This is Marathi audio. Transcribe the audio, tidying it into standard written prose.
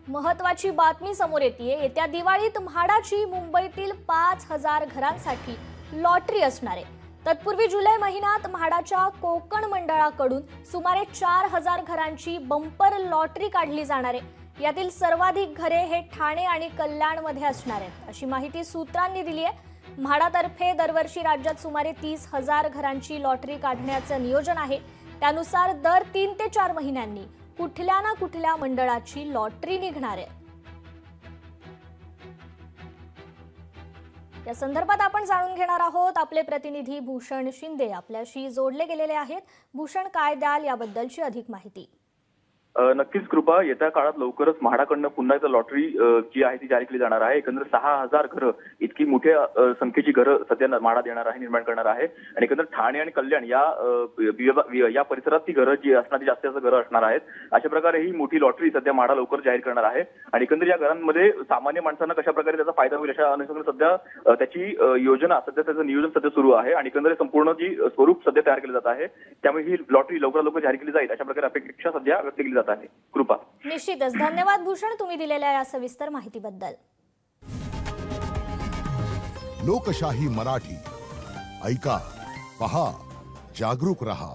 महत्त्वाची बातमी समोर येतेय। येत्या दिवाळीत म्हाडाची मुंबईतील 5,000 घरांसाठी लॉटरी असणार आहे। तत्पूर्वी जुलै महिन्यात म्हाडाच्या कोकण मंडळाकडून सुमारे 4,000 घरांची बंपर लॉटरी काढली जाणार आहे। यातील सर्वाधिक घरे हे ठाणे आणि कल्याणमध्ये असणार आहेत, अशी माहिती सूत्रांनी दिली आहे। म्हाडातर्फे दरवर्षी राज्यात सुमारे 30,000 घरांची लॉटरी काढण्याचे नियोजन आहे। त्यानुसार दर 3 ते 4 महिन्यांनी कुठल्या ना कुठल्या मंडळाची लॉटरी निघणार आहे। या संदर्भात आपण जाणून घेणार आहोत। आपले प्रतिनिधी भूषण शिंदे आपल्याशी जोडले गेलेले आहेत। भूषण, काय द्याल याबद्दलची अधिक माहिती? नक्कीच कृपा, येत्या काळात लवकरच म्हाडाकडनं पुन्हा एकदा लॉटरी जी आहे ती जारी केली जाणार आहे। एकंदर 6,000 घरं, इतकी मोठ्या संख्येची घरं सध्या म्हाडा देणार आहे, निर्माण करणार आहे। आणि एकंदर ठाणे आणि कल्याण या परिसरात ती घरं जी असणार, ती जास्त घरं असणार आहेत। अशा प्रकारे ही मोठी लॉटरी सध्या म्हाडा लवकर जाहीर करणार आहे। आणि एकंदर या घरांमध्ये सामान्य माणसांना कशा प्रकारे त्याचा फायदा होईल अशा अनुषंगाने सध्या त्याची योजना, सध्या त्याचं नियोजन सध्या सुरू आहे। आणि एकंदर संपूर्ण जी स्वरूप सध्या तयार केलं जात आहे, त्यामुळे ही लॉटरी लवकरात लवकर जाहीर केली जाईल अशा प्रकारे अपेक्षा सध्या व्यक्त केली जात आहे। कृपा, निश्चितच धन्यवाद भूषण, तुम्ही दिलेल्या या सविस्तर माहितीबद्दल। लोकशाही मराठी ऐका, पहा, जागरूक रहा।